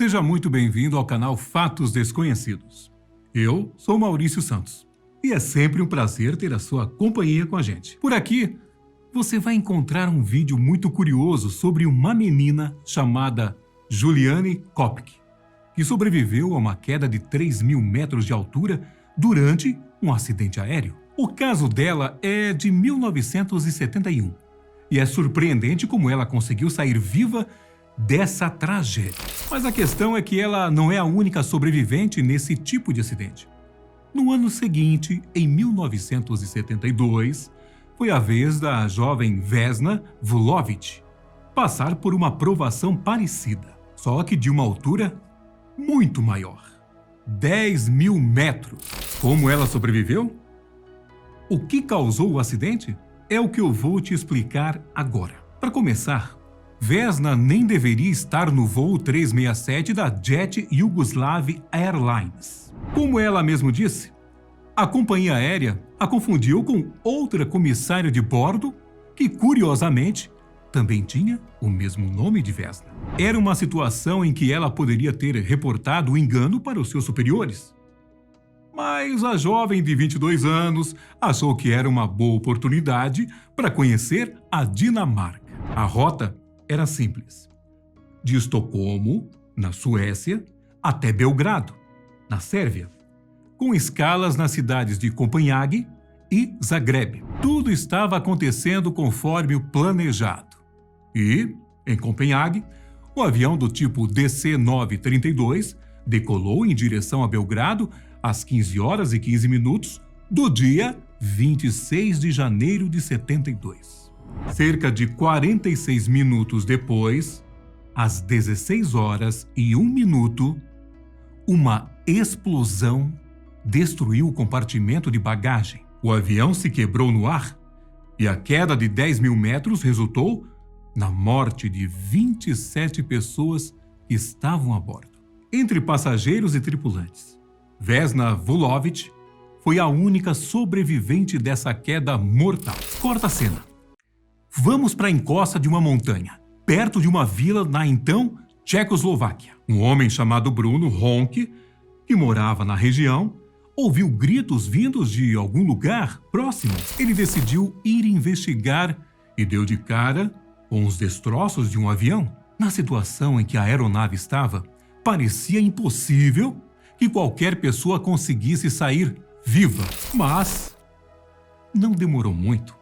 Seja muito bem-vindo ao canal Fatos Desconhecidos. Eu sou Maurício Santos e é sempre um prazer ter a sua companhia com a gente. Por aqui, você vai encontrar um vídeo muito curioso sobre uma menina chamada Juliane Kopeck, que sobreviveu a uma queda de 3.000 metros de altura durante um acidente aéreo. O caso dela é de 1971 e é surpreendente como ela conseguiu sair viva dessa tragédia. Mas a questão é que ela não é a única sobrevivente nesse tipo de acidente. No ano seguinte, em 1972, foi a vez da jovem Vesna Vulović passar por uma provação parecida, só que de uma altura muito maior. 10.000 metros. Como ela sobreviveu? O que causou o acidente? É o que eu vou te explicar agora. Para começar, Vesna nem deveria estar no voo 367 da Jet Yugoslav Airlines. Como ela mesmo disse, a companhia aérea a confundiu com outra comissária de bordo que, curiosamente, também tinha o mesmo nome de Vesna. Era uma situação em que ela poderia ter reportado o engano para os seus superiores. Mas a jovem de 22 anos achou que era uma boa oportunidade para conhecer a Dinamarca. A rota era simples: de Estocolmo, na Suécia, até Belgrado, na Sérvia, com escalas nas cidades de Copenhague e Zagreb. Tudo estava acontecendo conforme o planejado. E, em Copenhague, o avião do tipo DC-932 decolou em direção a Belgrado às 15 horas e 15 minutos do dia 26 de janeiro de 72. Cerca de 46 minutos depois, às 16 horas e 1 minuto, uma explosão destruiu o compartimento de bagagem. O avião se quebrou no ar e a queda de 10.000 metros resultou na morte de 27 pessoas que estavam a bordo. Entre passageiros e tripulantes, Vesna Vulović foi a única sobrevivente dessa queda mortal. Corta a cena. Vamos para a encosta de uma montanha, perto de uma vila na então Tchecoslováquia. Um homem chamado Bruno Ronck, que morava na região, ouviu gritos vindos de algum lugar próximo. Ele decidiu ir investigar e deu de cara com os destroços de um avião. Na situação em que a aeronave estava, parecia impossível que qualquer pessoa conseguisse sair viva. Mas não demorou muito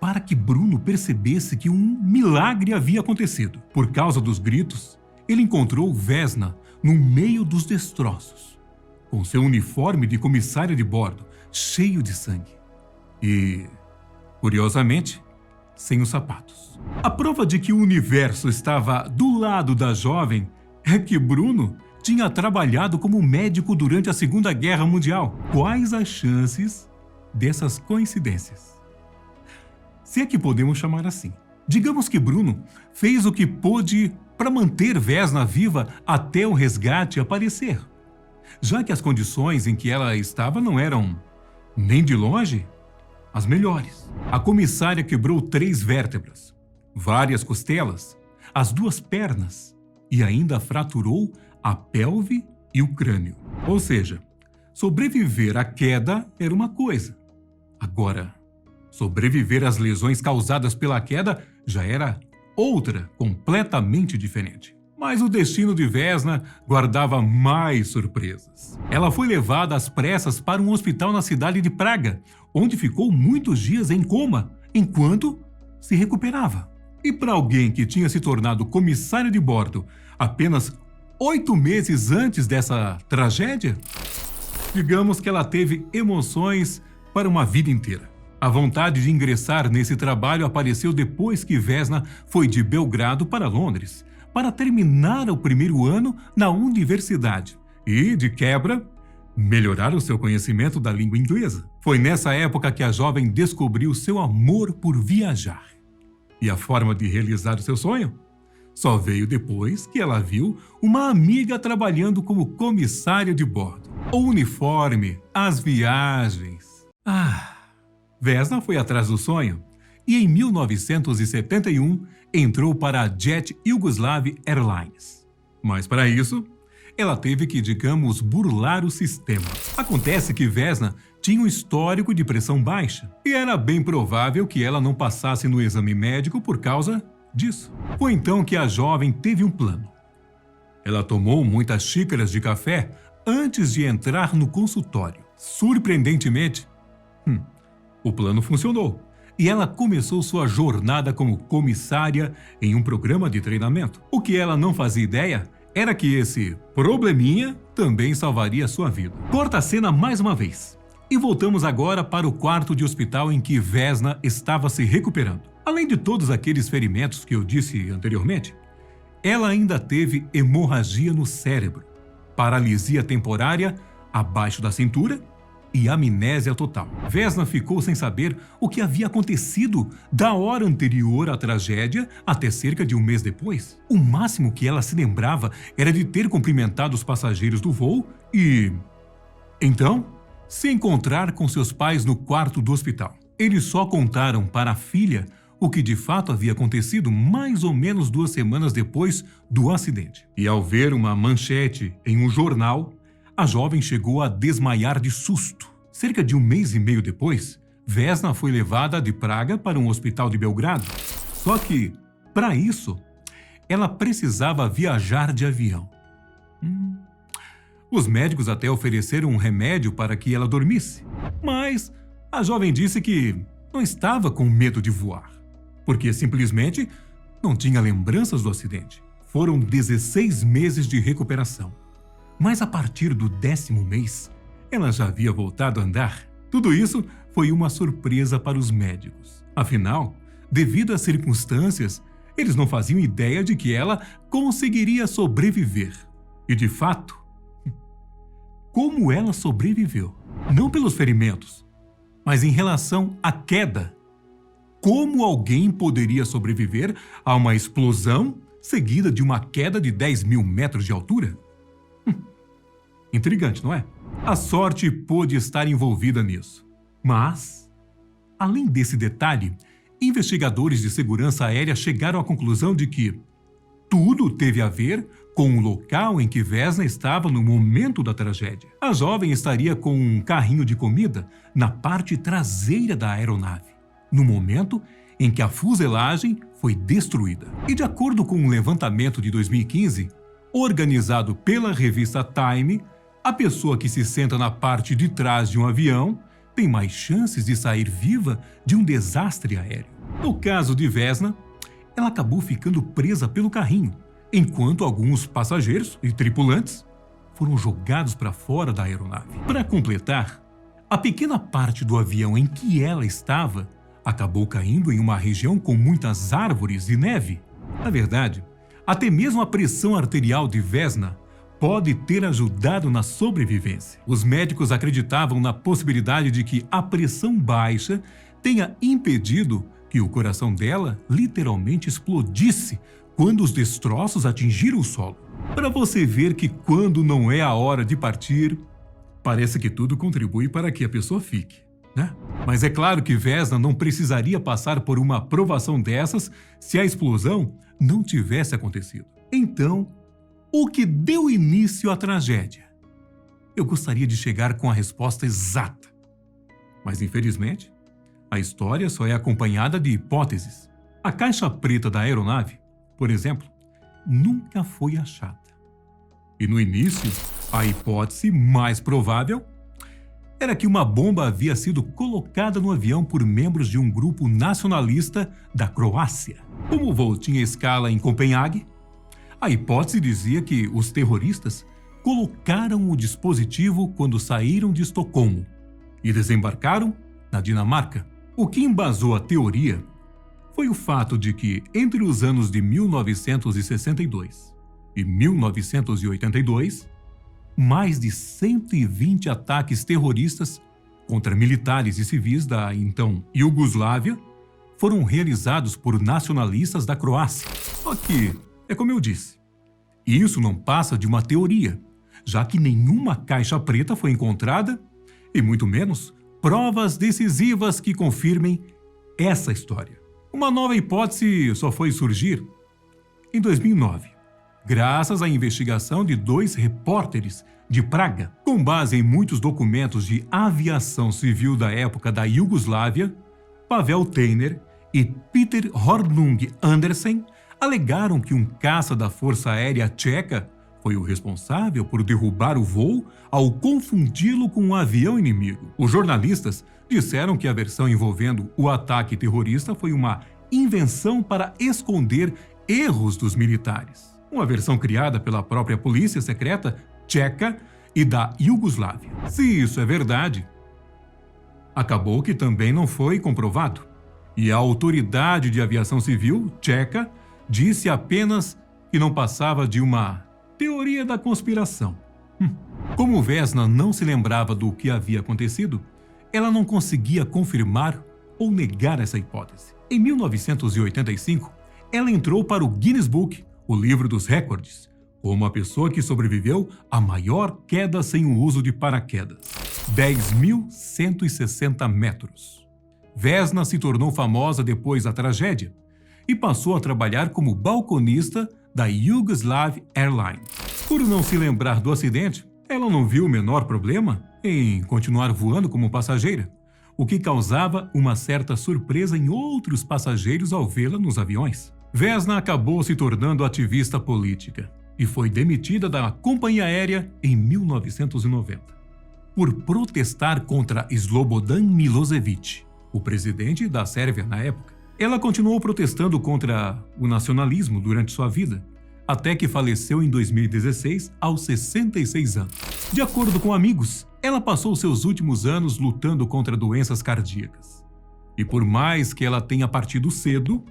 para que Bruno percebesse que um milagre havia acontecido. Por causa dos gritos, ele encontrou Vesna no meio dos destroços, com seu uniforme de comissária de bordo cheio de sangue e, curiosamente, sem os sapatos. A prova de que o universo estava do lado da jovem é que Bruno tinha trabalhado como médico durante a Segunda Guerra Mundial. Quais as chances dessas coincidências? Se é que podemos chamar assim. Digamos que Bruno fez o que pôde para manter Vesna viva até o resgate aparecer, já que as condições em que ela estava não eram, nem de longe, as melhores. A comissária quebrou 3 vértebras, várias costelas, as 2 pernas e ainda fraturou a pelve e o crânio. Ou seja, sobreviver à queda era uma coisa. Agora, sobreviver às lesões causadas pela queda já era outra, completamente diferente. Mas o destino de Vesna guardava mais surpresas. Ela foi levada às pressas para um hospital na cidade de Praga, onde ficou muitos dias em coma, enquanto se recuperava. E para alguém que tinha se tornado comissário de bordo apenas 8 meses antes dessa tragédia, digamos que ela teve emoções para uma vida inteira. A vontade de ingressar nesse trabalho apareceu depois que Vesna foi de Belgrado para Londres, para terminar o primeiro ano na universidade e, de quebra, melhorar o seu conhecimento da língua inglesa. Foi nessa época que a jovem descobriu seu amor por viajar. E a forma de realizar o seu sonho só veio depois que ela viu uma amiga trabalhando como comissária de bordo. O uniforme, as viagens. Vesna foi atrás do sonho e em 1971 entrou para a Jet Yugoslav Airlines. Mas para isso, ela teve que, digamos, burlar o sistema. Acontece que Vesna tinha um histórico de pressão baixa e era bem provável que ela não passasse no exame médico por causa disso. Foi então que a jovem teve um plano. Ela tomou muitas xícaras de café antes de entrar no consultório. Surpreendentemente, o plano funcionou e ela começou sua jornada como comissária em um programa de treinamento. O que ela não fazia ideia era que esse probleminha também salvaria sua vida. Corta a cena mais uma vez. E voltamos agora para o quarto de hospital em que Vesna estava se recuperando. Além de todos aqueles ferimentos que eu disse anteriormente, ela ainda teve hemorragia no cérebro, paralisia temporária abaixo da cintura e amnésia total. Vesna ficou sem saber o que havia acontecido da hora anterior à tragédia até cerca de um mês depois. O máximo que ela se lembrava era de ter cumprimentado os passageiros do voo e, então, se encontrar com seus pais no quarto do hospital. Eles só contaram para a filha o que de fato havia acontecido mais ou menos 2 semanas depois do acidente. E ao ver uma manchete em um jornal, a jovem chegou a desmaiar de susto. Cerca de 1 mês e meio depois, Vesna foi levada de Praga para um hospital de Belgrado. Só que, para isso, ela precisava viajar de avião. Os médicos até ofereceram um remédio para que ela dormisse, mas a jovem disse que não estava com medo de voar, porque simplesmente não tinha lembranças do acidente. Foram 16 meses de recuperação. Mas a partir do 10º mês, ela já havia voltado a andar. Tudo isso foi uma surpresa para os médicos. Afinal, devido às circunstâncias, eles não faziam ideia de que ela conseguiria sobreviver. E de fato, como ela sobreviveu? Não pelos ferimentos, mas em relação à queda. Como alguém poderia sobreviver a uma explosão seguida de uma queda de 10.000 metros de altura? Intrigante, não é? A sorte pôde estar envolvida nisso. Mas, além desse detalhe, investigadores de segurança aérea chegaram à conclusão de que tudo teve a ver com o local em que Vesna estava no momento da tragédia. A jovem estaria com um carrinho de comida na parte traseira da aeronave, no momento em que a fuselagem foi destruída. E de acordo com um levantamento de 2015, organizado pela revista Time, a pessoa que se senta na parte de trás de um avião tem mais chances de sair viva de um desastre aéreo. No caso de Vesna, ela acabou ficando presa pelo carrinho, enquanto alguns passageiros e tripulantes foram jogados para fora da aeronave. Para completar, a pequena parte do avião em que ela estava acabou caindo em uma região com muitas árvores e neve. Na verdade, até mesmo a pressão arterial de Vesna pode ter ajudado na sobrevivência. Os médicos acreditavam na possibilidade de que a pressão baixa tenha impedido que o coração dela literalmente explodisse quando os destroços atingiram o solo. Para você ver que quando não é a hora de partir, parece que tudo contribui para que a pessoa fique, né? Mas é claro que Vesna não precisaria passar por uma provação dessas se a explosão não tivesse acontecido. Então, o que deu início à tragédia? Eu gostaria de chegar com a resposta exata. Mas, infelizmente, a história só é acompanhada de hipóteses. A caixa preta da aeronave, por exemplo, nunca foi achada. E no início, a hipótese mais provável era que uma bomba havia sido colocada no avião por membros de um grupo nacionalista da Croácia. Como o voo tinha escala em Copenhague, a hipótese dizia que os terroristas colocaram o dispositivo quando saíram de Estocolmo e desembarcaram na Dinamarca. O que embasou a teoria foi o fato de que, entre os anos de 1962 e 1982, mais de 120 ataques terroristas contra militares e civis da então Iugoslávia foram realizados por nacionalistas da Croácia. Só que, é como eu disse, isso não passa de uma teoria, já que nenhuma caixa preta foi encontrada e muito menos provas decisivas que confirmem essa história. Uma nova hipótese só foi surgir em 2009, graças à investigação de 2 repórteres de Praga. Com base em muitos documentos de aviação civil da época da Iugoslávia, Pavel Teiner e Peter Hornung Andersen alegaram que um caça da Força Aérea Tcheca foi o responsável por derrubar o voo ao confundi-lo com um avião inimigo. Os jornalistas disseram que a versão envolvendo o ataque terrorista foi uma invenção para esconder erros dos militares. Uma versão criada pela própria polícia secreta tcheca e da Iugoslávia. Se isso é verdade, acabou que também não foi comprovado. E a autoridade de aviação civil tcheca disse apenas que não passava de uma teoria da conspiração. Como Vesna não se lembrava do que havia acontecido, ela não conseguia confirmar ou negar essa hipótese. Em 1985, ela entrou para o Guinness Book, o livro dos recordes, como a pessoa que sobreviveu à maior queda sem o uso de paraquedas. 10.160 metros. Vesna se tornou famosa depois da tragédia e passou a trabalhar como balconista da Yugoslav Airlines. Por não se lembrar do acidente, ela não viu o menor problema em continuar voando como passageira, o que causava uma certa surpresa em outros passageiros ao vê-la nos aviões. Vesna acabou se tornando ativista política e foi demitida da companhia aérea em 1990 por protestar contra Slobodan Milošević, o presidente da Sérvia na época. Ela continuou protestando contra o nacionalismo durante sua vida, até que faleceu em 2016, aos 66 anos. De acordo com amigos, ela passou seus últimos anos lutando contra doenças cardíacas. E por mais que ela tenha partido cedo,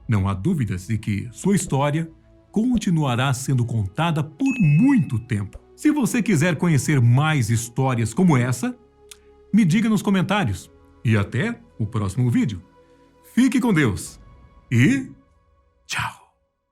não há dúvidas de que sua história continuará sendo contada por muito tempo. Se você quiser conhecer mais histórias como essa, me diga nos comentários. E até o próximo vídeo. Fique com Deus e tchau!